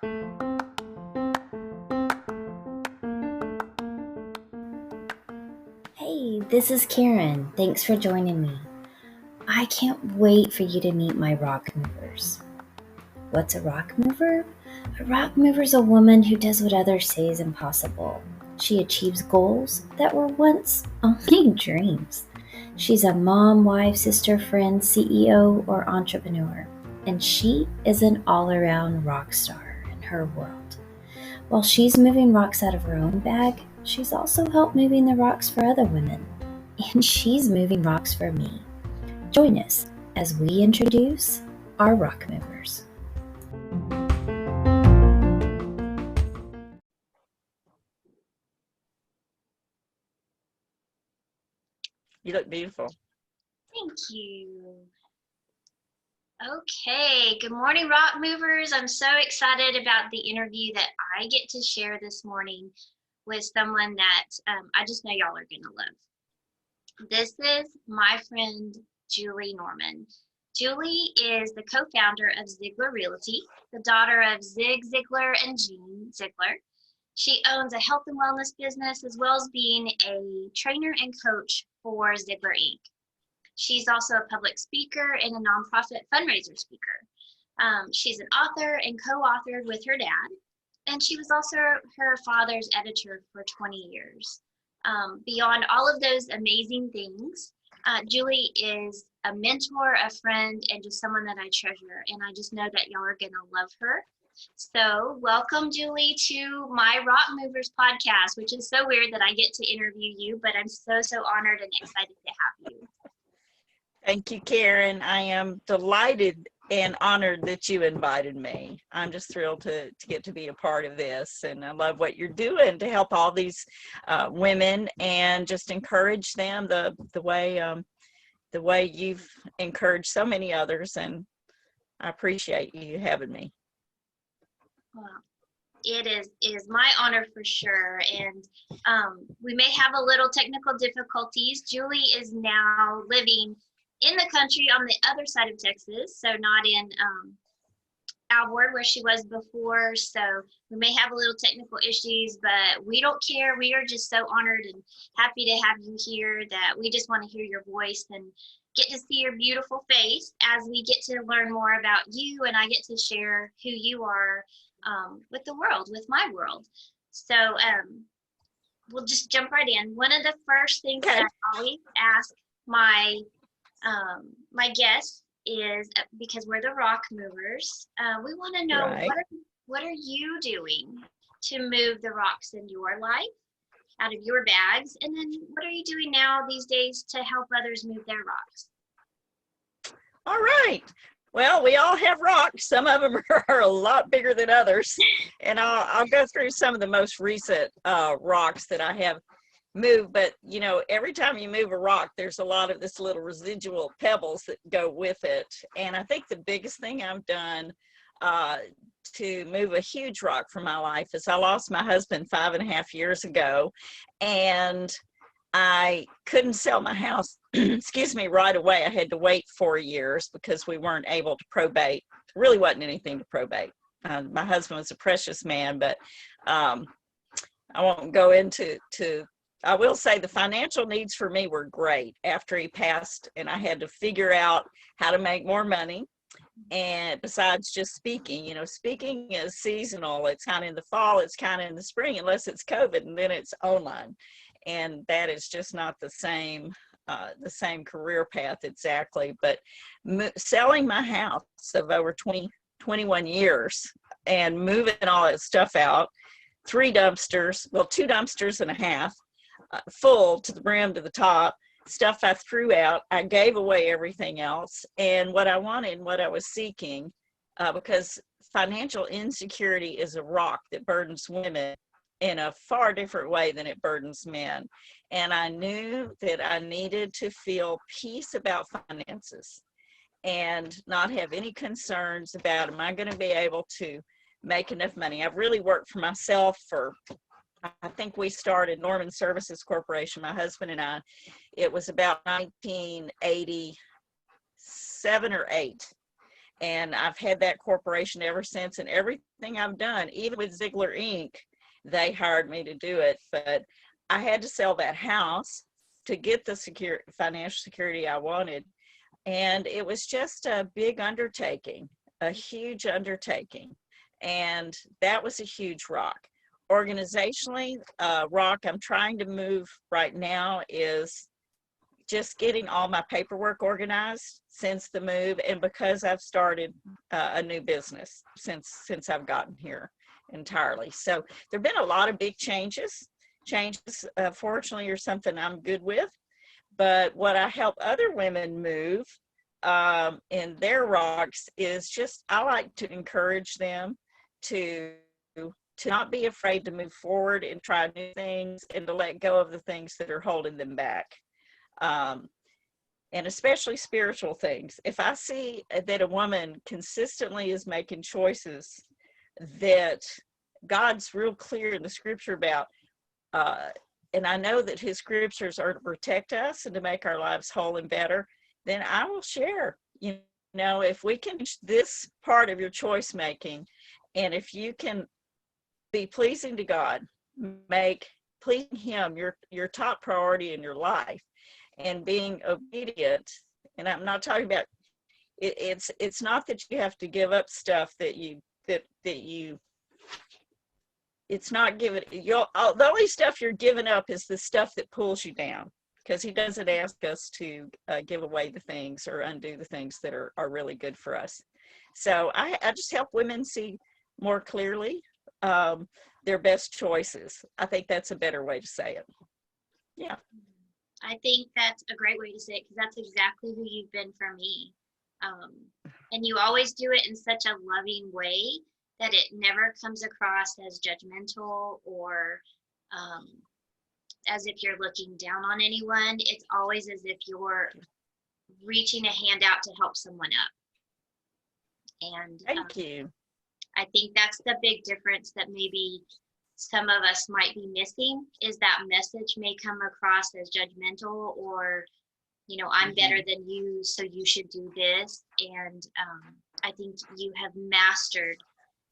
Hey, this is Karen. Thanks for joining me. I can't wait for you to meet my rock movers. What's a rock mover? A rock mover is a woman who does what others say is impossible. She achieves goals that were once only dreams. She's a mom, wife, sister, friend, CEO, or entrepreneur. And she is an all around rock star in her world. While she's moving rocks out of her own bag, she's also helped moving the rocks for other women. And she's moving rocks for me. Join us as we introduce our rock movers. You look beautiful. Thank you. Okay, good morning, rock movers. I'm so excited about the interview that I get to share this morning with someone that I just know y'all are going to love. This is my friend, Julie Norman. Julie is the co-founder of Ziglar Realty, the daughter of Ziglar and Jean Ziglar. She owns a health and wellness business as well as being a trainer and coach for Ziglar Inc. She's also a public speaker and a nonprofit fundraiser speaker. She's an author and co-authored with her dad, and she was also her father's editor for 20 years. Beyond all of those amazing things, Julie is a mentor, a friend, and just someone that I treasure, and I just know that y'all are going to love her. So welcome, Julie, to my Rock Movers podcast, which is so weird that I get to interview you, but I'm so honored and excited to have you. Thank you, Karen. I am delighted and honored that you invited me. I'm just thrilled to get to be a part of this, and I love what you're doing to help all these women and just encourage them the way you've encouraged so many others, and I appreciate you having me. Well, it is my honor for sure, and we may have a little technical difficulties. Julie is now living in the country on the other side of Texas, so not in Alvord where she was before, so we may have a little technical issues, but we don't care. We are just so honored and happy to have you here that we just want to hear your voice and get to see your beautiful face as we get to learn more about you, and I get to share who you are with the world, with my world. So we'll just jump right in. One of the first things that I always ask my guests is, because we're the rock movers, we want to know, right, what are you doing to move the rocks in your life out of your bags, and then what are you doing now these days to help others move their rocks? All right. Well, we all have rocks. Some of them are a lot bigger than others, and I'll go through some of the most recent rocks that I have moved. But you know, every time you move a rock, there's a lot of this little residual pebbles that go with it. And I think the biggest thing I've done to move a huge rock from my life is I lost my husband 5.5 years ago, and I couldn't sell my house, excuse me, right away. I had to wait 4 years because we weren't able to probate. There really wasn't anything to probate. My husband was a precious man, but I won't go into I will say the financial needs for me were great after he passed, and I had to figure out how to make more money. And besides just speaking, you know, speaking is seasonal. It's kind of in the fall, it's kind of in the spring, unless it's COVID, and then it's online. And that is just not the same career path exactly. But selling my house of over 21 years and moving all that stuff out, 3 dumpsters, well, 2 dumpsters and a half, full to the brim to the top, stuff I threw out. I gave away everything else, and what I wanted and what I was seeking, because financial insecurity is a rock that burdens women in a far different way than it burdens men. And I knew that I needed to feel peace about finances and not have any concerns about, am I going to be able to make enough money? I've really worked for myself for, I think we started Norman Services Corporation, my husband and I. It was about 1987 or 8. And I've had that corporation ever since, and everything I've done, even with Ziglar Inc., they hired me to do it. But I had to sell that house to get the financial security I wanted. And it was just a big undertaking, a huge undertaking. And that was a huge rock. Organizationally, rock I'm trying to move right now is just getting all my paperwork organized since the move, and because I've started a new business since I've gotten here entirely. So there've been a lot of big changes. Fortunately, are something I'm good with. But what I help other women move in their rocks is just, I like to encourage them to not be afraid to move forward and try new things, and to let go of the things that are holding them back. And especially spiritual things. If I see that a woman consistently is making choices that God's real clear in the scripture about, and I know that his scriptures are to protect us and to make our lives whole and better, then I will share. You know, if we can this part of your choice making, and if you can be pleasing to God, make pleasing him your top priority in your life, and being obedient. And I'm not talking about it's not that you have to give up stuff that you it's not giving the only stuff you're giving up is the stuff that pulls you down, because he doesn't ask us to give away the things or undo the things that are really good for us. So I just help women see more clearly their best choices. I think that's a better way to say it. Yeah. I think that's a great way to say it, because that's exactly who you've been for me. And you always do it in such a loving way that it never comes across as judgmental or as if you're looking down on anyone. It's always as if you're reaching a hand out to help someone up. And thank you. I think that's the big difference that maybe some of us might be missing, is that message may come across as judgmental, or, you know, I'm better than you, so you should do this. And I think you have mastered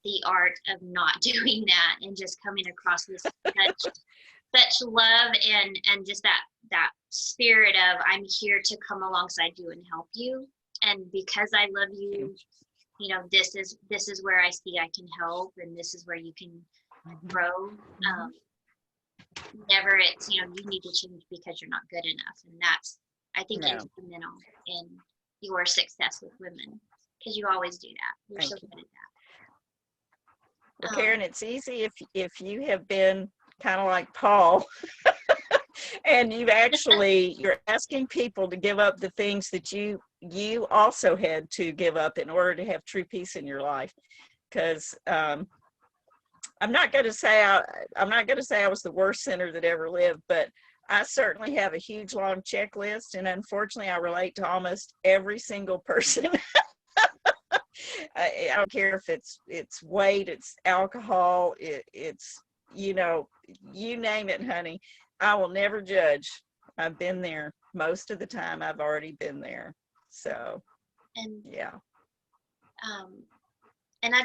the art of not doing that, and just coming across this such love and just that spirit of, I'm here to come alongside you and help you. And because I love you, you know, this is where I see I can help, and this is where you can grow. Never it's, you know, you need to change because you're not good enough. And that's, I think, instrumental in your success with women, because you always do that. You're so good at that. Well, Karen, it's easy if you have been kind of like Paul and you're asking people to give up the things that you also had to give up in order to have true peace in your life. Because I'm not going to say I was the worst sinner that ever lived, but I certainly have a huge long checklist, and unfortunately I relate to almost every single person. I don't care if it's weight, it's alcohol, it's, you know, you name it, honey. I will never judge. I've been there most of the time. I've already been there. So, and yeah. And I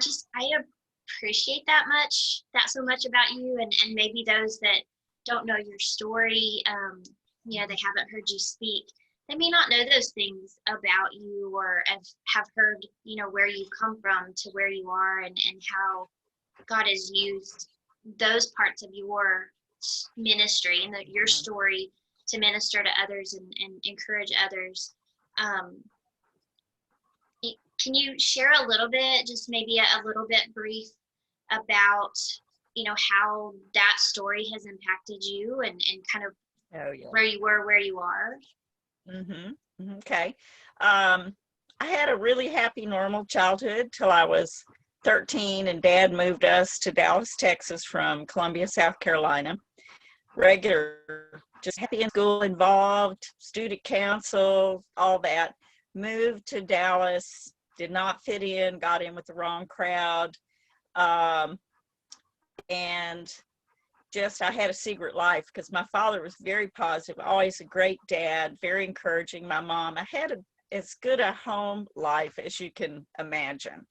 appreciate that so much about you, and maybe those that don't know your story, you know, they haven't heard you speak. They may not know those things about you, or have heard, you know, where you've come from to where you are, and how God has used those parts of your ministry and your story to minister to others and encourage others. Can you share a little bit, just maybe a little bit brief, about, you know, how that story has impacted you, and kind of where you were, where you are? Okay. I had a really happy, normal childhood till I was 13, and Dad moved us to Dallas, Texas from Columbia, South Carolina. Regular, just happy in school, involved, student council, all that. Moved to Dallas, did not fit in, got in with the wrong crowd. And just, I had a secret life, because my father was very positive, always a great dad, very encouraging. My mom, I had as good a home life as you can imagine.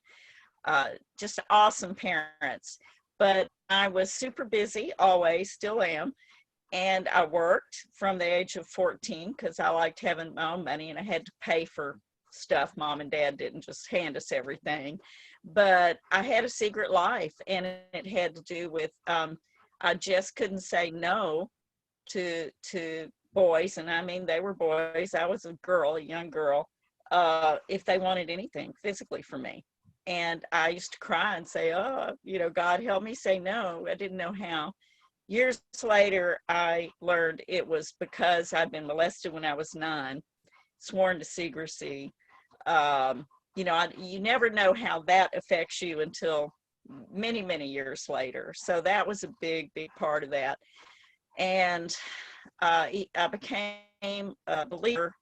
Just awesome parents. But I was super busy, always, still am. And I worked from the age of 14 because I liked having my own money and I had to pay for stuff. Mom and dad didn't just hand us everything. But I had a secret life, and it had to do with I just couldn't say no to boys, and I mean they were boys. I was a girl, a young girl, if they wanted anything physically from me. And I used to cry and say, oh, God help me say no. I didn't know how. Years later, I learned it was because I'd been molested when I was 9, sworn to secrecy. You never know how that affects you until many, many years later. So that was a big, big part of that. And I became a believer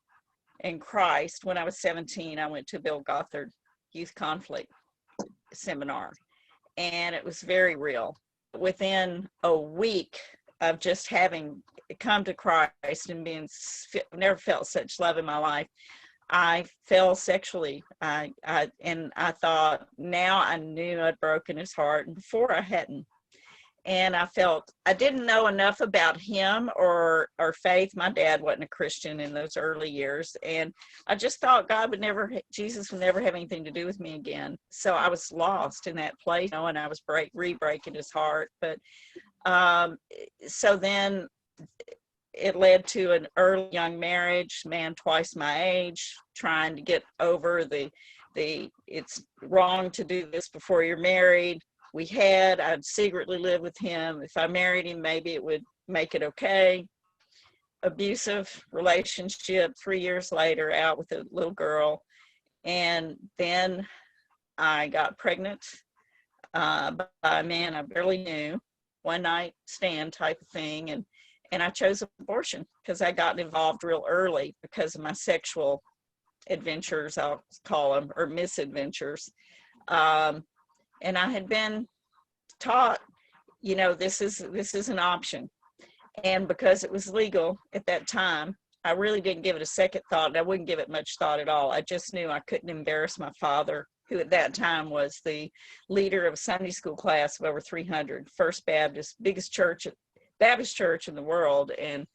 in Christ when I was 17. I went to Bill Gothard Youth Conflict Seminar, and it was very real. Within a week of just having come to Christ and never felt such love in my life, I fell sexually. I thought, now I knew I'd broken his heart, and before I hadn't. And I felt I didn't know enough about him or faith. My dad wasn't a Christian in those early years, and I just thought Jesus would never have anything to do with me again. So I was lost in that place, and I was re-breaking his heart. But so then it led to an early young marriage, man twice my age, trying to get over the it's wrong to do this before you're married. I'd secretly live with him. If I married him, maybe it would make it okay. Abusive relationship, 3 years later, out with a little girl. And then I got pregnant by a man I barely knew, one night stand type of thing. And I chose abortion because I got involved real early because of my sexual adventures, I'll call them, or misadventures. And I had been taught, this is an option. And because it was legal at that time, I really didn't give it a second thought, and I wouldn't give it much thought at all. I just knew I couldn't embarrass my father, who at that time was the leader of a Sunday school class of over 300, First Baptist, biggest Baptist church in the world. And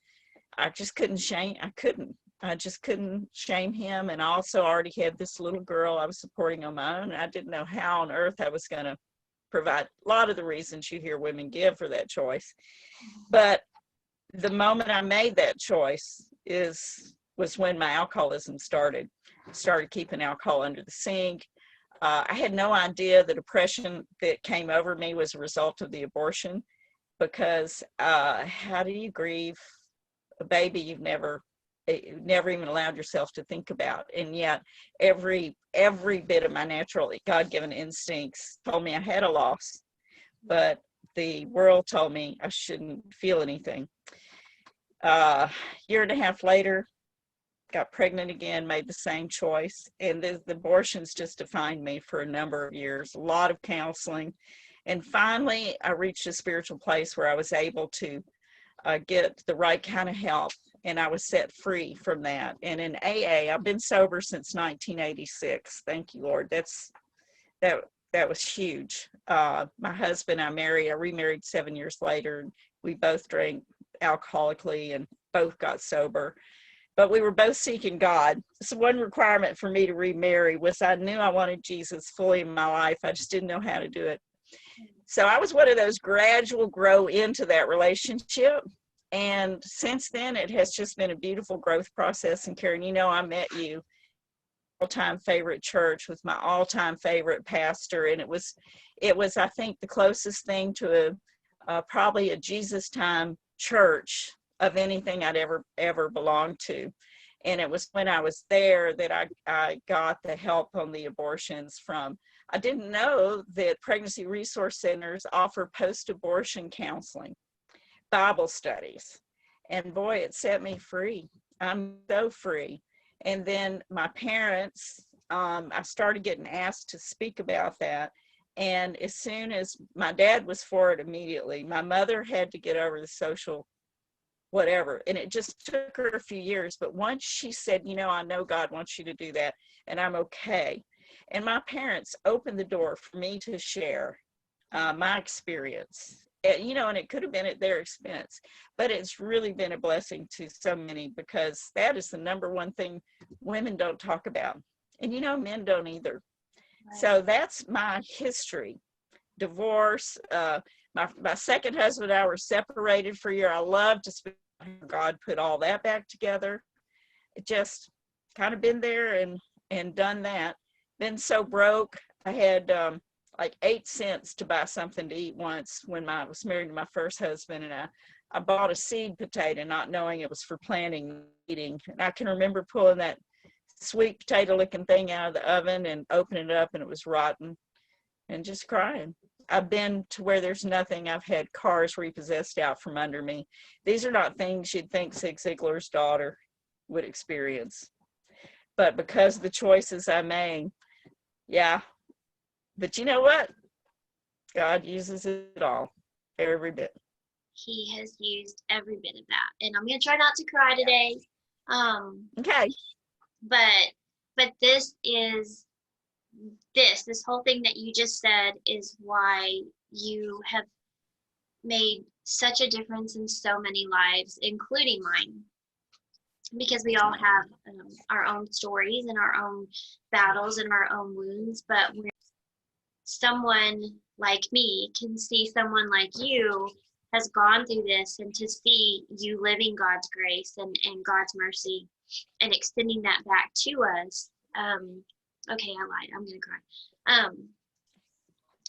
I just couldn't shame him. And I also already had this little girl I was supporting on my own. And I didn't know how on earth I was going to provide a lot of the reasons you hear women give for that choice. But the moment I made that choice was when my alcoholism started keeping alcohol under the sink. I had no idea the depression that came over me was a result of the abortion, because how do you grieve a baby you've never even allowed yourself to think about? And yet every bit of my natural God-given instincts told me I had a loss, but the world told me I shouldn't feel anything. Year and a half later, got pregnant again, made the same choice, and the abortions just defined me for a number of years, a lot of counseling. And finally, I reached a spiritual place where I was able to get the right kind of help, and I was set free from that. And in AA, I've been sober since 1986. Thank you, Lord. That was huge. My husband, I remarried 7 years later, and we both drank alcoholically and both got sober. But we were both seeking God. So one requirement for me to remarry was I knew I wanted Jesus fully in my life. I just didn't know how to do it. So I was one of those gradual grow into that relationship. And since then, it has just been a beautiful growth process. And Karen, I met you all-time favorite church with my all-time favorite pastor. And it was, I think, the closest thing to probably a Jesus time church of anything I'd ever belonged to. And it was when I was there that I got the help on the abortions from. I didn't know that pregnancy resource centers offer post-abortion counseling, Bible studies. And boy, it set me free. I'm so free. And then my parents, I started getting asked to speak about that. And as soon as my dad was for it immediately, my mother had to get over the social whatever. And it just took her a few years. But once she said, you know, I know God wants you to do that, and I'm okay. And my parents opened the door for me to share my experience. You know, and it could have been at their expense, but it's really been a blessing to so many, because that is the number one thing women don't talk about. And, you know, men don't either. Right. So that's my history. Divorce. My second husband and I were separated for a year. I love to speak. God put all that back together. It just kind of been there and done that. Been so broke. I had like 8 cents to buy something to eat once when I was married to my first husband, and I bought a seed potato not knowing it was for planting and eating. And I can remember pulling that sweet potato looking thing out of the oven and opening it up, and it was rotten, and just crying. I've been to where there's nothing. I've had cars repossessed out from under me. These are not things you'd think Zig Ziglar's daughter would experience. But because of the choices I made, yeah. But you know what? God uses it all, every bit. He has used every bit of that. And I'm going to try not to cry today. Okay. But this whole thing that you just said is why you have made such a difference in so many lives, including mine, because we all have our own stories and our own battles and our own wounds. But when someone like me can see someone like you has gone through this, and to see you living God's grace and God's mercy and extending that back to us, okay, I lied, I'm gonna cry.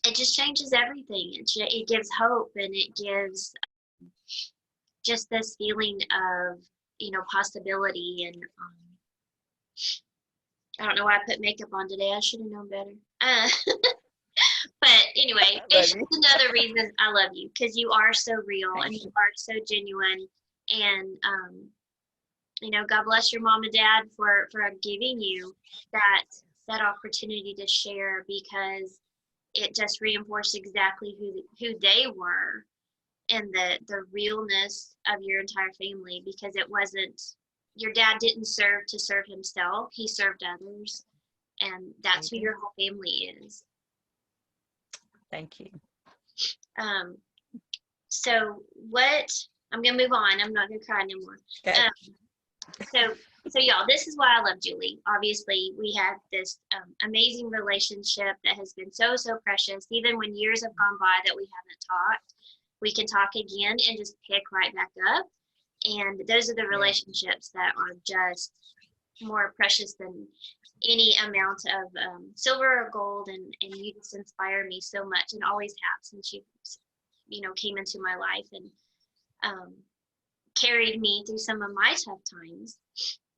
It just changes everything. It gives hope, and it gives just this feeling of, you know, possibility. And I don't know why I put makeup on today. I should have known better. But anyway, it's just another reason I love you, because you are so real and you are so genuine. And you know, God bless your mom and dad for giving you that opportunity to share, because it just reinforced exactly who they were, and the realness of your entire family. Because it wasn't, your dad didn't serve to serve himself, he served others, and that's who your whole family is. Thank you. So what, I'm gonna move on, I'm not gonna cry no more. Okay. So y'all, this is why I love Julie. Obviously, we had this amazing relationship that has been so precious. Even when years have gone by that we haven't talked, we can talk again and just pick right back up. And those are the relationships that are just more precious than any amount of silver or gold. And you just inspire me so much, and always have, since you know, came into my life and carried me through some of my tough times.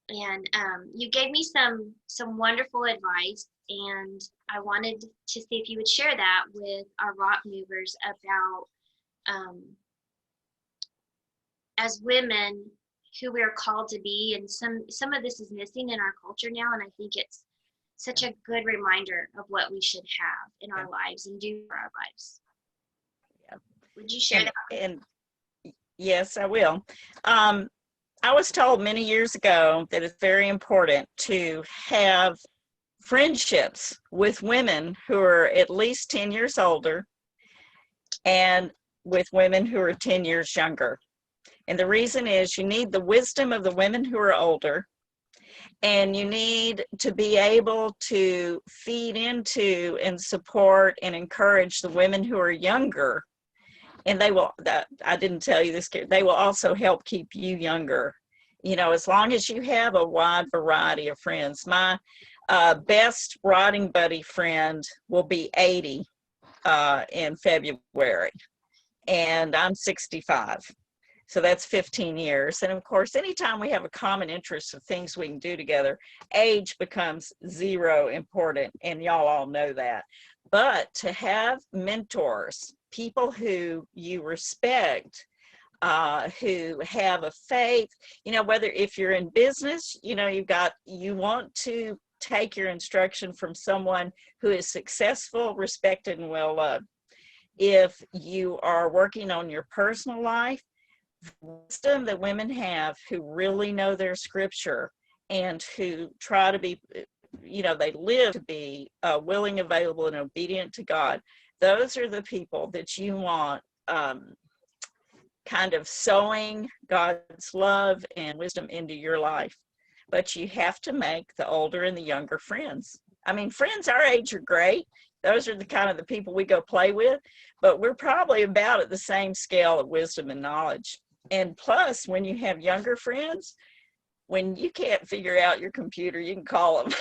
And you gave me some wonderful advice, and I wanted to see if you would share that with our rock movers about as women who we are called to be. And some of this is missing in our culture now, and I think it's such a good reminder of what we should have in our lives and do for our lives. Yeah. Would you share that? And yes, I will. I was told many years ago that it's very important to have friendships with women who are at least 10 years older and with women who are 10 years younger. And the reason is you need the wisdom of the women who are older, and you need to be able to feed into and support and encourage the women who are younger. And they will, I didn't tell you this, they will also help keep you younger. You know, as long as you have a wide variety of friends. My best riding buddy friend will be 80 in February, and I'm 65. So that's 15 years. And of course, anytime we have a common interest of things we can do together, age becomes zero important, and y'all all know that. But to have mentors, people who you respect, who have a faith, you know, whether if you're in business, you know, you want to take your instruction from someone who is successful, respected, and well loved. If you are working on your personal life, wisdom that women have who really know their scripture and who try to be, they live to be willing, available, and obedient to God. Those are the people that you want kind of sowing God's love and wisdom into your life. But you have to make the older and the younger friends. I mean, friends our age are great. Those are the kind of the people we go play with, but we're probably about at the same scale of wisdom and knowledge. And plus, when you have younger friends, when you can't figure out your computer, you can call them.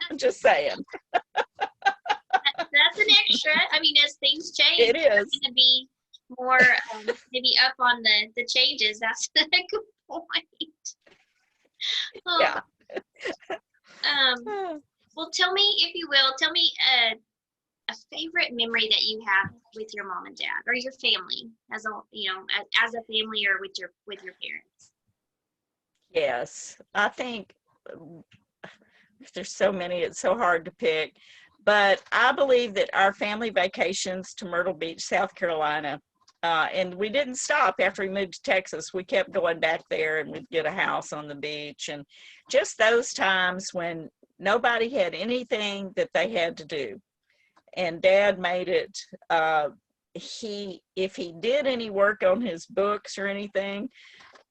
I'm just saying. That's an extra. I mean, as things change, It is. You're going to be more maybe up on the changes. That's a good point. Yeah. Well, tell me, if you will, tell me a favorite memory that you have with your mom and dad or your family as a family or with your parents. Yes, I think there's so many, it's so hard to pick. But I believe that our family vacations to Myrtle Beach, South Carolina, and we didn't stop after we moved to Texas. We kept going back there, and we'd get a house on the beach. And just those times when nobody had anything that they had to do. And Dad made it, if he did any work on his books or anything,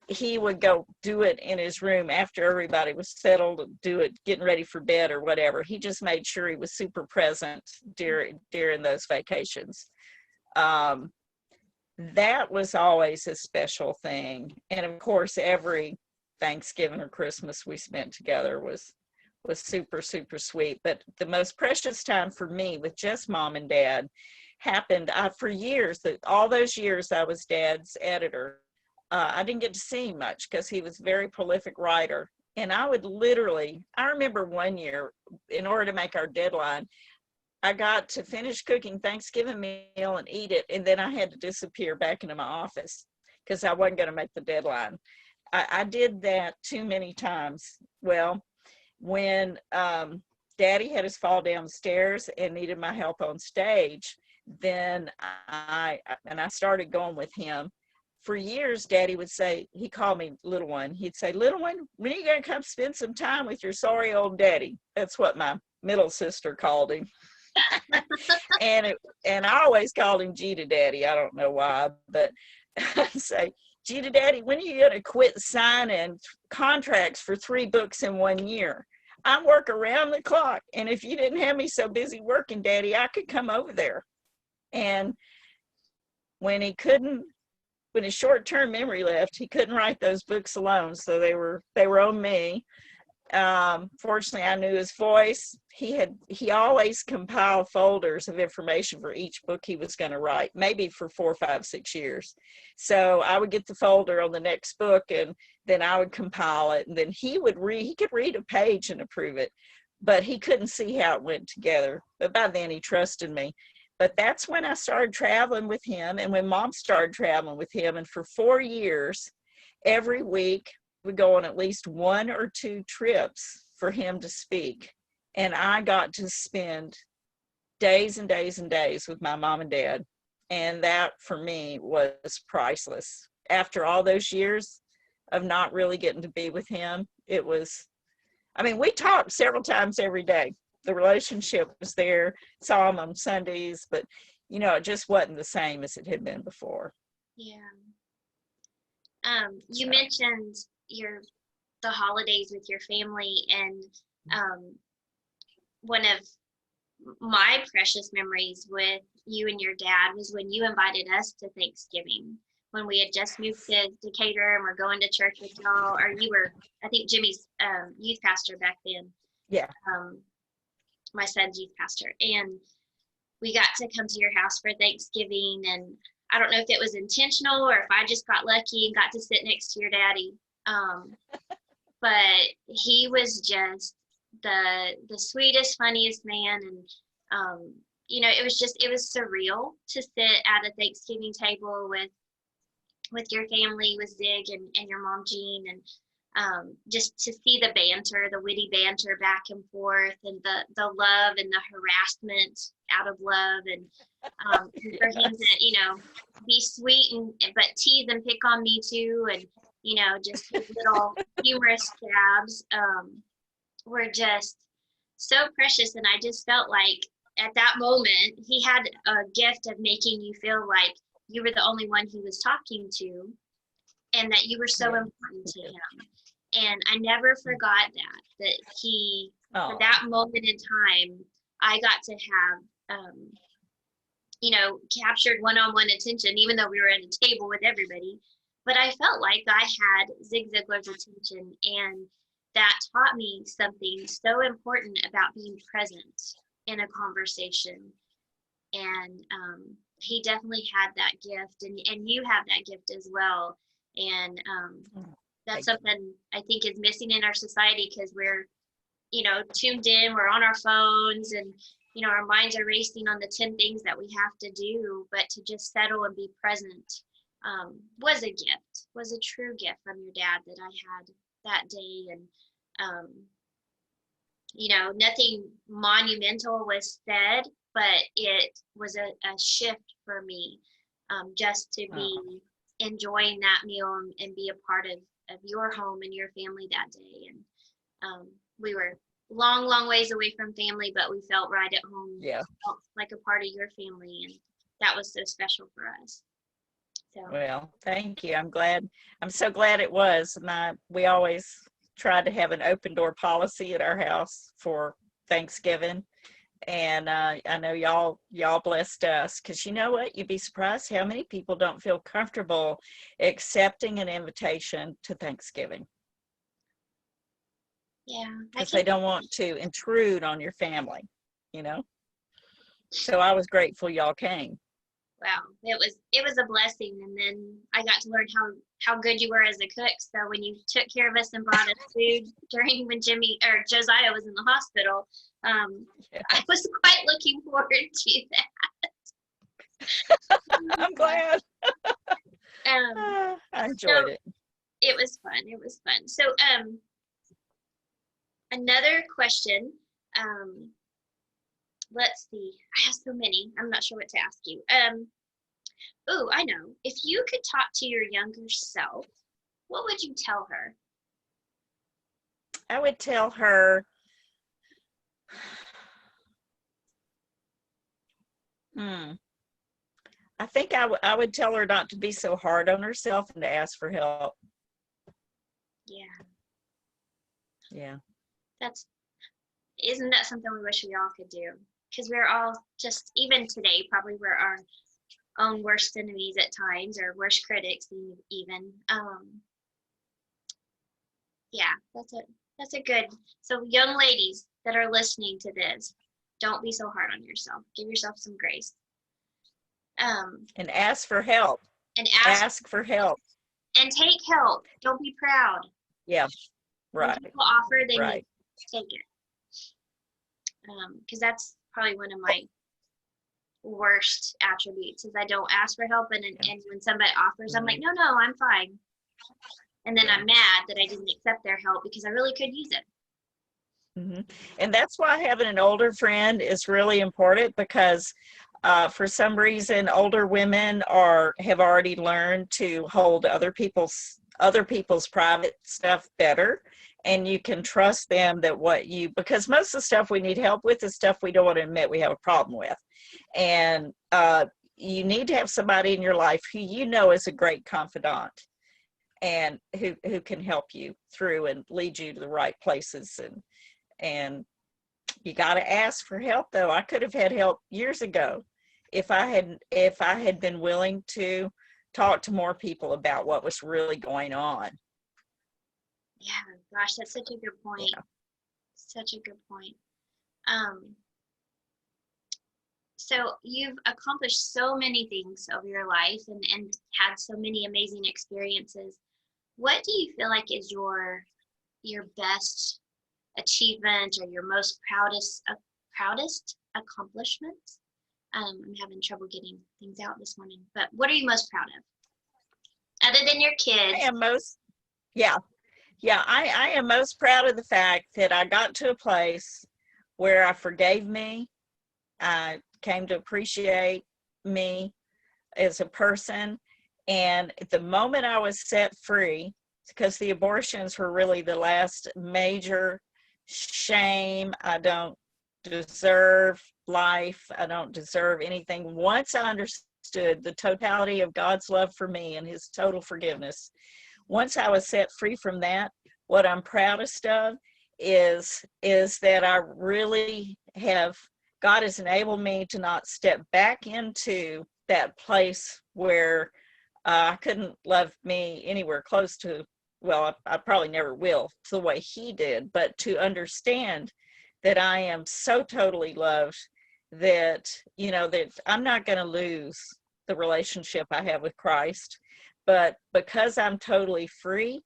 he would go do it in his room after everybody was settled, do it getting ready for bed or whatever. He just made sure he was super present during those vacations. That was always a special thing. And of course, every Thanksgiving or Christmas we spent together was super, super sweet. But the most precious time for me with just Mom and Dad happened for years. All those years I was Dad's editor. I didn't get to see him much because he was a very prolific writer. And I remember one year, in order to make our deadline, I got to finish cooking Thanksgiving meal and eat it, and then I had to disappear back into my office because I wasn't going to make the deadline. I did that too many times. Well, when Daddy had his fall downstairs and needed my help on stage, then I started going with him. For years, Daddy would say, he called me Little One. He'd say, Little One, when are you going to come spend some time with your sorry old daddy? That's what my middle sister called him. and I always called him Gita Daddy. I don't know why, but I'd say, Gita Daddy, when are you going to quit signing contracts for 3 books in 1 year? I work around the clock, and if you didn't have me so busy working, Daddy, I could come over there. And when his short-term memory left, he couldn't write those books alone, so they were on me. Fortunately, I knew his voice. He always compiled folders of information for each book he was going to write, maybe for 4, 5, 6 years. So I would get the folder on the next book, and then I would compile it, and then he could read a page and approve it, but he couldn't see how it went together. But by then he trusted me. But that's when I started traveling with him, and when Mom started traveling with him. And for 4 years, every week, we go on at least 1 or 2 trips for him to speak. And I got to spend days and days and days with my mom and dad. And that, for me, was priceless. After all those years of not really getting to be with him, we talked several times every day. The relationship was there, saw him on Sundays, but, it just wasn't the same as it had been before. Yeah. You mentioned the holidays with your family, and one of my precious memories with you and your dad was when you invited us to Thanksgiving, when we had just moved to Decatur and we're going to church with y'all, or you were, I think, Jimmy's youth pastor back then. Yeah. My son's youth pastor, and we got to come to your house for Thanksgiving, and I don't know if it was intentional or if I just got lucky and got to sit next to your daddy. But he was just the sweetest, funniest man. And, it was surreal to sit at a Thanksgiving table with your family, with Zig and your mom, Jean. just to see the banter, the witty banter back and forth, and the love and the harassment out of love, and for him to, be sweet but tease and pick on me too, and just his little humorous jabs were just so precious. And I just felt like at that moment he had a gift of making you feel like you were the only one he was talking to, and that you were so important to him. And I never forgot that he, for that moment in time, I got to have, captured one-on-one attention, even though we were at a table with everybody. But I felt like I had Zig Ziglar's attention, and that taught me something so important about being present in a conversation. And he definitely had that gift, and you have that gift as well. And that's something I think is missing in our society, because we're, tuned in, we're on our phones, and, our minds are racing on the 10 things that we have to do. But to just settle and be present was a gift, was a true gift from your dad that I had that day. And, nothing monumental was said, but it was a shift for me, just to be enjoying that meal and be a part of your home and your family that day. And we were long ways away from family, but we felt right at home. Yeah. Felt like a part of your family, and that was so special for us. So. Well, thank you. I'm so glad it was. And we always tried to have an open door policy at our house for Thanksgiving. And I know y'all blessed us, because you know what? You'd be surprised how many people don't feel comfortable accepting an invitation to Thanksgiving. Yeah. Because they don't want to intrude on your family, So I was grateful y'all came. Wow, it was a blessing. And then I got to learn how good you were as a cook. So when you took care of us and brought us food when Josiah was in the hospital, I was quite looking forward to that. I'm glad. I enjoyed it. It was fun. It was fun. So another question. Let's see. I have so many. I'm not sure what to ask you. Oh, I know. If you could talk to your younger self, what would you tell her? I would tell her, I think I would tell her not to be so hard on herself and to ask for help. Yeah. Yeah. Isn't that something we wish we all could do? Because we're all just, even today, probably we're our own worst enemies at times, or worst critics even. Yeah, that's a good. So young ladies that are listening to this, don't be so hard on yourself. Give yourself some grace. And ask for help. And ask for help. And take help. Don't be proud. Yeah, right. When people offer, they right. need to take it. Because that's probably one of my worst attributes, is I don't ask for help, and when somebody offers, I'm like, no, I'm fine. And then I'm mad that I didn't accept their help, because I really could use it. And that's why having an older friend is really important, because for some reason older women have already learned to hold other people's private stuff better, and you can trust them that because most of the stuff we need help with is stuff we don't want to admit we have a problem with. And you need to have somebody in your life who is a great confidant, and who can help you through and lead you to the right places. And you got to ask for help, though. I could have had help years ago if I had been willing to talk to more people about what was really going on. Yeah, gosh, that's such a good point. Yeah. Such a good point. So you've accomplished so many things over your life, and had so many amazing experiences. What do you feel like is your best achievement, or your most proudest accomplishment? I'm having trouble getting things out this morning, but what are you most proud of, other than your kids? I am Yeah, I am most proud of the fact that I got to a place where I forgave me. I came to appreciate me as a person. And the moment I was set free, because the abortions were really the last major shame. I don't deserve life. I don't deserve anything. Once I understood the totality of God's love for me and his total forgiveness, once I was set free from that, what I'm proudest of is that I really have, God has enabled me to not step back into that place where I couldn't love me anywhere close to, well, I probably never will, the way he did, but to understand that I am so totally loved that, you know, that I'm not going to lose the relationship I have with Christ. But because I'm totally free,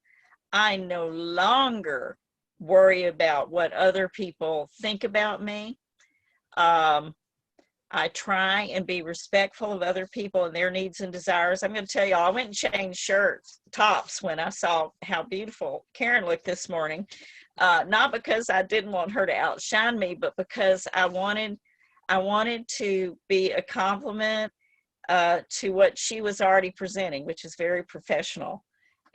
I no longer worry about what other people think about me. Um, I try and be respectful of other people and their needs and desires. I'm going to tell you, I went and changed shirts, tops, when I saw how beautiful Karen looked this morning. Not because I didn't want her to outshine me, but because I wanted to be a compliment to what she was already presenting, which is very professional.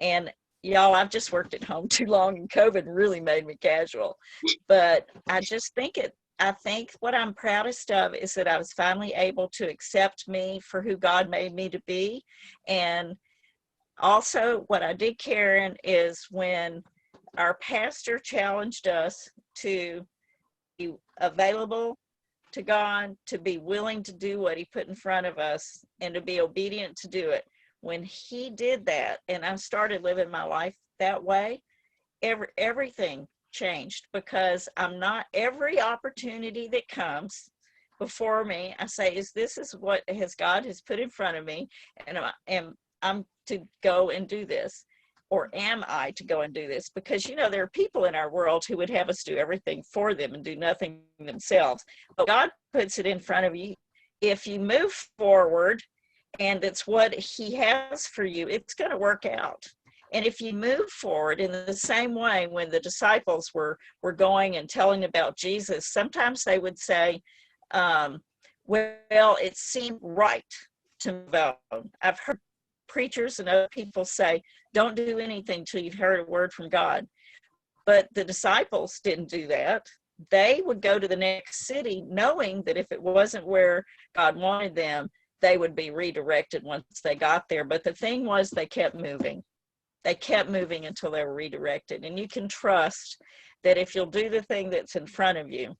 And y'all, I've just worked at home too long, and COVID really made me casual. But I just think I think what I'm proudest of is that I was finally able to accept me for who God made me to be. And also what I did, Karen, is when our pastor challenged us to be available to God, to be willing to do what he put in front of us and to be obedient to do it. When he did that and I started living my life that way, everything changed, because I'm not, every opportunity that comes before me, I say, is what God has put in front of me, and I'm to go and do this, or am I to go and do this? Because, you know, there are people in our world who would have us do everything for them and do nothing themselves. But God puts it in front of you. If you move forward and it's what he has for you, it's going to work out. And if you move forward in the same way, when the disciples were going and telling about Jesus, sometimes they would say, well, it seemed right to move on. I've heard preachers and other people say, don't do anything till you've heard a word from God. But the disciples didn't do that. They would go to the next city knowing that if it wasn't where God wanted them, they would be redirected once they got there. But the thing was, they kept moving. They kept moving until they were redirected. And you can trust that if you'll do the thing that's in front of you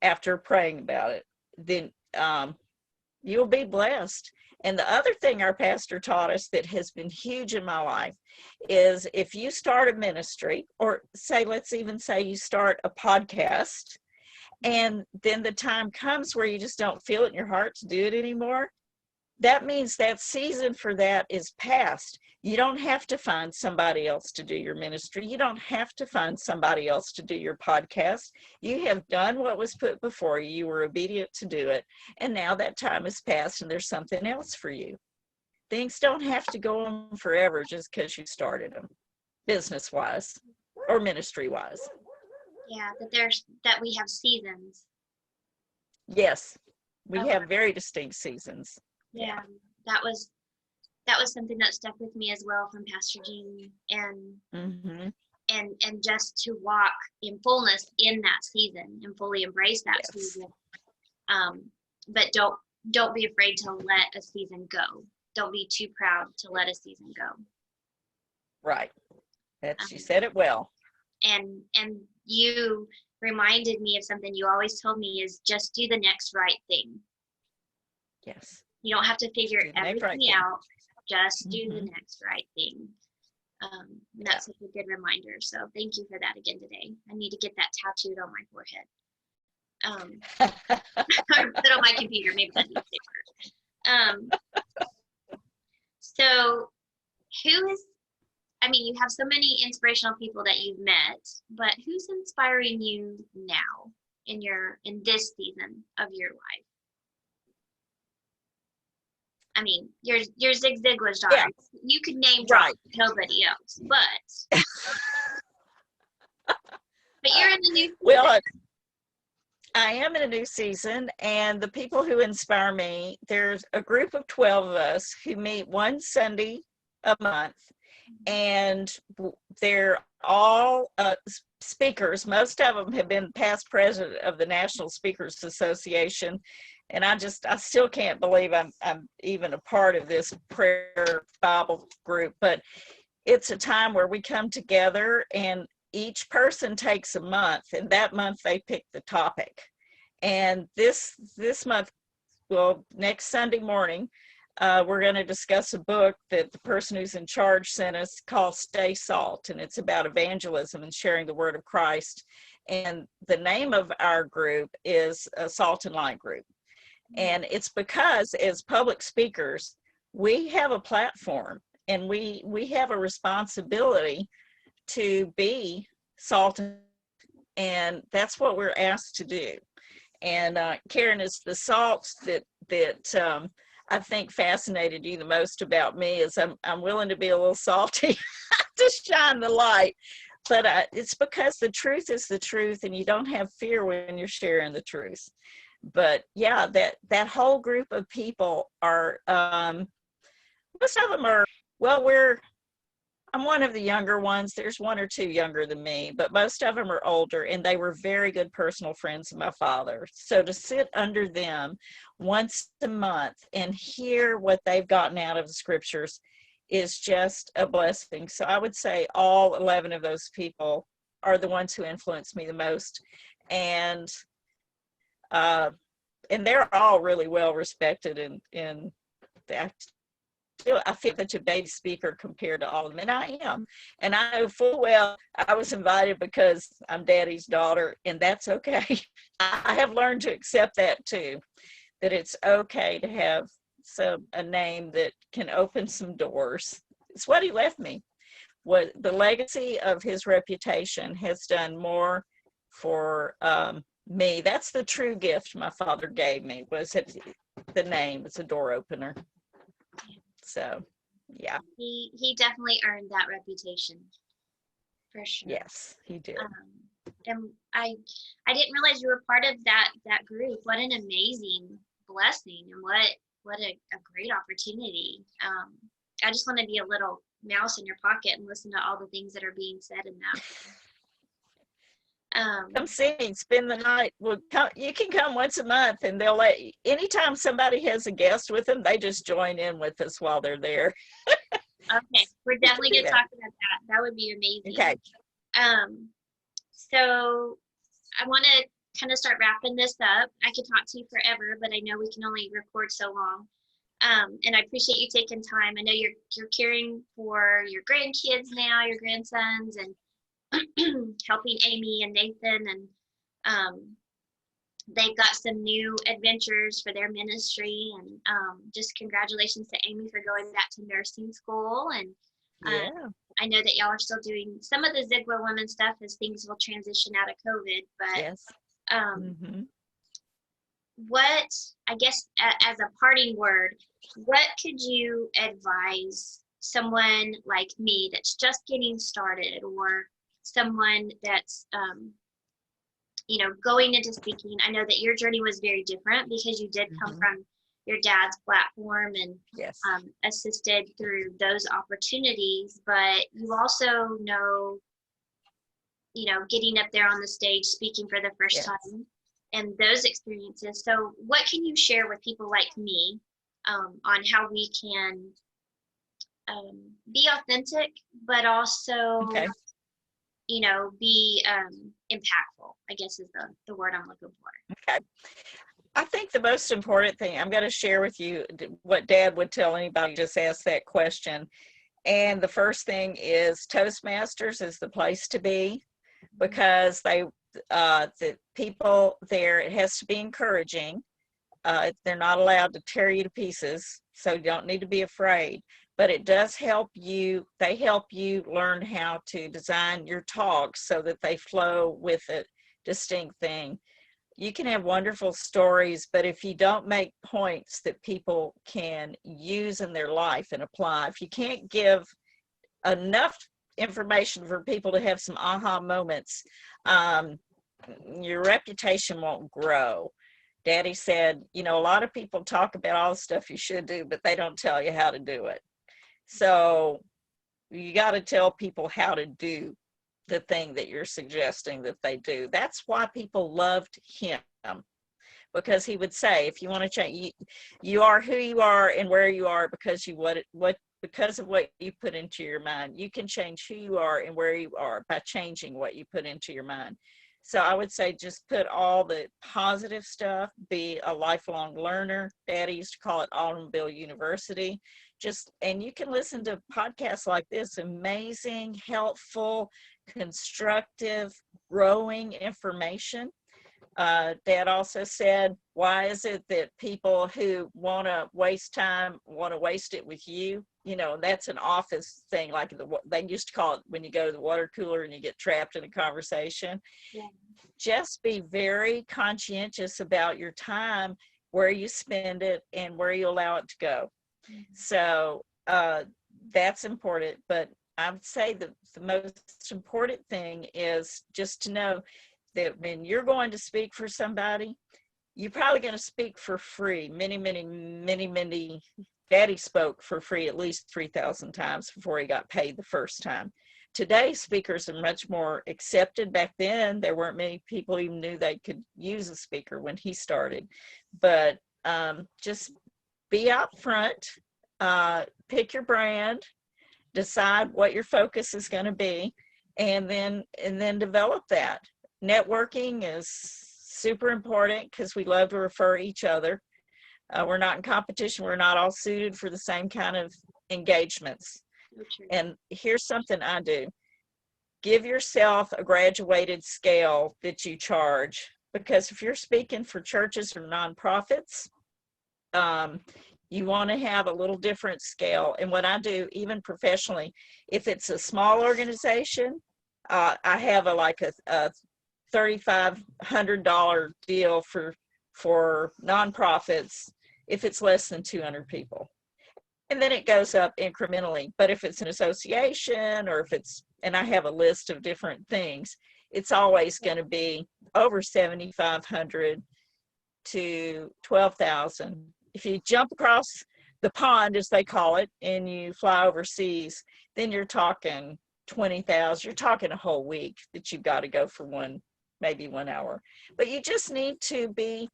after praying about it, then you'll be blessed. And the other thing our pastor taught us that has been huge in my life is, if you start a ministry, or say, let's even say you start a podcast, and then the time comes where you just don't feel it in your heart to do it anymore, that means that season for that is past. You don't have to find somebody else to do your ministry. You don't have to find somebody else to do your podcast. You have done what was put before you. You were obedient to do it. And now that time has passed and there's something else for you. Things don't have to go on forever just because you started them, business-wise or ministry-wise. Yeah, that we have seasons. Yes, we have very distinct seasons. Yeah, that was something that stuck with me as well from Pastor Jean, and and just to walk in fullness in that season and fully embrace that season. But don't be afraid to let a season go. Don't be too proud to let a season go. Right. She said it well. And you reminded me of something you always told me, is just do the next right thing. Yes. You don't have to figure everything out. Just do the next right thing. That's such a good reminder. So thank you for that again today. I need to get that tattooed on my forehead. Put on my computer. Maybe that needs to work. So you have so many inspirational people that you've met, but who's inspiring you now in this season of your life? I mean, you're Zig Ziglar's daughter. Yeah. You could name drop nobody else, but But you're in the new season. Well, I am in a new season, and the people who inspire me, there's a group of 12 of us who meet one Sunday a month, and they're all speakers. Most of them have been past president of the National Speakers Association, and I still can't believe I'm even a part of this prayer Bible group. But it's a time where we come together, and each person takes a month, and that month they pick the topic. And this month, well, next Sunday morning, we're going to discuss a book that the person who's in charge sent us called Stay Salt, and it's about evangelism and sharing the word of Christ. And the name of our group is a Salt and Light group. And it's because as public speakers, we have a platform, and we have a responsibility to be salt, and that's what we're asked to do. And Karen, is the salt that I think fascinated you the most about me is I'm willing to be a little salty to shine the light, but it's because the truth is the truth, and you don't have fear when you're sharing the truth. But yeah, that whole group of people are, most of them are, well, I'm one of the younger ones. There's one or two younger than me, but most of them are older, and they were very good personal friends of my father. So to sit under them once a month and hear what they've gotten out of the scriptures is just a blessing. So I would say all 11 of those people are the ones who influenced me the most. And they're all really well respected in the, I feel such a baby speaker compared to all of them, and I am. And I know full well I was invited because I'm daddy's daughter, and that's okay. I have learned to accept that too, that it's okay to have a name that can open some doors. It's what he left me. What the legacy of his reputation has done more for me. That's the true gift my father gave me, was the name. It's a door opener. So, yeah. He definitely earned that reputation, for sure. Yes, he did. And I didn't realize you were part of that group. What an amazing blessing, and what a great opportunity. I just want to be a little mouse in your pocket and listen to all the things that are being said in that. Come see me, spend the night. Well, you can come once a month, and they'll let you, anytime somebody has a guest with them, they just join in with us while they're there. Okay, we're definitely going to talk about that. That would be amazing. Okay. So I want to kind of start wrapping this up. I could talk to you forever, but I know we can only record so long. And I appreciate you taking time. I know you're caring for your grandkids now, your grandsons, and helping Amy and Nathan, and they've got some new adventures for their ministry, and just congratulations to Amy for going back to nursing school. And Yeah. I know that y'all are still doing some of the Ziglar women stuff as things will transition out of COVID, but Yes. what, I guess as a parting word, what could you advise someone like me that's just getting started, or someone that's going into speaking? I know that your journey was very different because you did come from your dad's platform and Yes. assisted through those opportunities, but you also know, getting up there on the stage speaking for the first time and those experiences. So what can you share with people like me on how we can be authentic, but also be impactful, I guess is the word I'm looking for. Okay. I think the most important thing, I'm going to share with you what Dad would tell anybody who just asked that question. And the first thing is Toastmasters is the place to be, because the people there, it has to be encouraging. They're not allowed to tear you to pieces, so you don't need to be afraid. But it does help you, they help you learn how to design your talks so that they flow with a distinct thing. You can have wonderful stories, but if you don't make points that people can use in their life and apply, if you can't give enough information for people to have some aha moments, your reputation won't grow. Daddy said, you know, a lot of people talk about all the stuff you should do, but they don't tell you how to do it. So you got to tell people how to do the thing that you're suggesting that they do. That's why people loved him, because he would say, if you want to change, you are who you are and where you are because because of what you put into your mind. You can change who you are and where you are by changing what you put into your mind. So I would say just put all the positive stuff, be a lifelong learner. Daddy used to call it Automobile University. And you can listen to podcasts like this, amazing, helpful, constructive, growing information. Dad also said, why is it that people who want to waste time want to waste it with you? You know, that's an office thing, like they used to call it when you go to the water cooler and you get trapped in a conversation. Yeah. Just be very conscientious about your time, where you spend it and where you allow it to go. Mm-hmm. So that's important. But I would say the most important thing is just to know that when you're going to speak for somebody, you're probably going to speak for free. Many. Daddy spoke for free at least 3,000 times before he got paid the first time. Today, speakers are much more accepted. Back then, there weren't many people even knew they could use a speaker when he started. But just be out front, pick your brand, decide what your focus is going to be, and then develop that. Networking is super important because we love to refer each other. We're not in competition. We're not all suited for the same kind of engagements. Okay. And here's something I do. Give yourself a graduated scale that you charge, because if you're speaking for churches or nonprofits, you want to have a little different scale. And what I do, even professionally, if it's a small organization, I have a $3,500 deal for nonprofits if it's less than 200 people. And then it goes up incrementally. But if it's an association, or if it's, and I have a list of different things, it's always going to be over 7,500 to 12,000. If you jump across the pond, as they call it, and you fly overseas, then you're talking 20,000. You're talking a whole week that you've got to go for maybe 1 hour. But you just need to be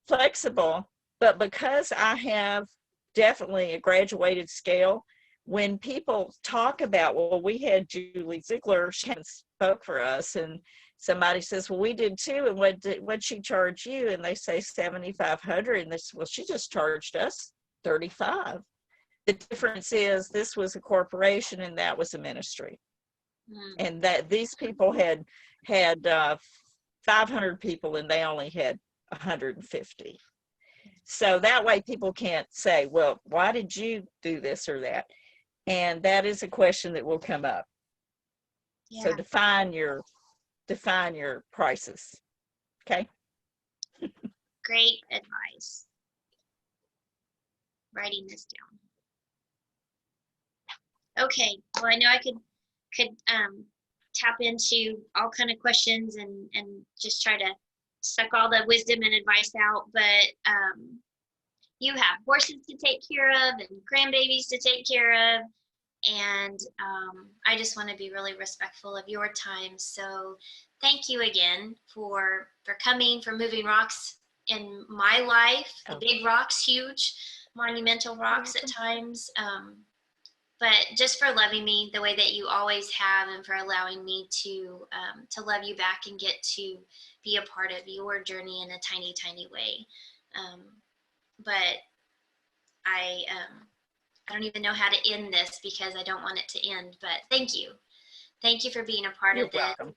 flexible. But because I have definitely a graduated scale, when people talk about, well, we had Julie Ziglar, she spoke for us, and somebody says, well, we did too, and what'd she charge you? And they say 7,500, and they say, well, she just charged us 35. The difference is this was a corporation and that was a ministry. And that these people had 500 people and they only had 150. So that way people can't say, well, why did you do this or that? And that is a question that will come up. Yeah. So define your prices. Okay. Great advice. Writing this down. Okay. Well, I know I could tap into all kind of questions and just try to suck all the wisdom and advice out, but you have horses to take care of and grandbabies to take care of, and I just want to be really respectful of your time. So thank you again for coming, for moving rocks in my life, the big rocks, huge monumental rocks at times, but just for loving me the way that you always have, and for allowing me to love you back and get to be a part of your journey in a tiny, tiny way. But I don't even know how to end this because I don't want it to end, but thank you. Thank you for being a part of this. Welcome.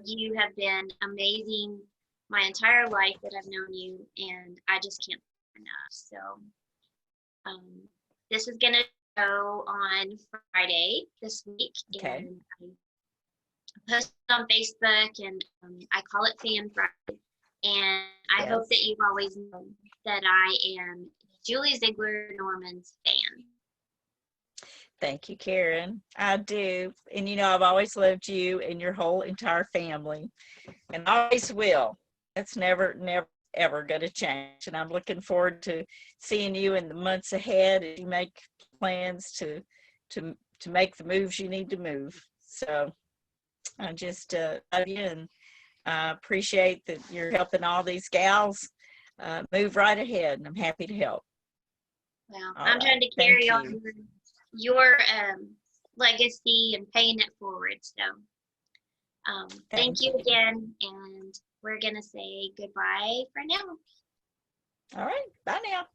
You have been amazing my entire life that I've known you, and I just can't thank you enough. So this is gonna go on Friday this week. Okay. And I post it on Facebook, and I call it Fan Friday. And I hope that you've always known that I am Julie Ziglar Norman's fan. Thank you, Karen. I do. And you know, I've always loved you and your whole entire family, and always will. That's never, never, ever going to change. And I'm looking forward to seeing you in the months ahead as you make plans to make the moves you need to move. So I just love you, and appreciate that you're helping all these gals move right ahead, and I'm happy to help. Well, All I'm trying right. to carry Thank on you. your legacy and paying it forward. So thank you you. again, and we're gonna say goodbye for now. All right. Bye now.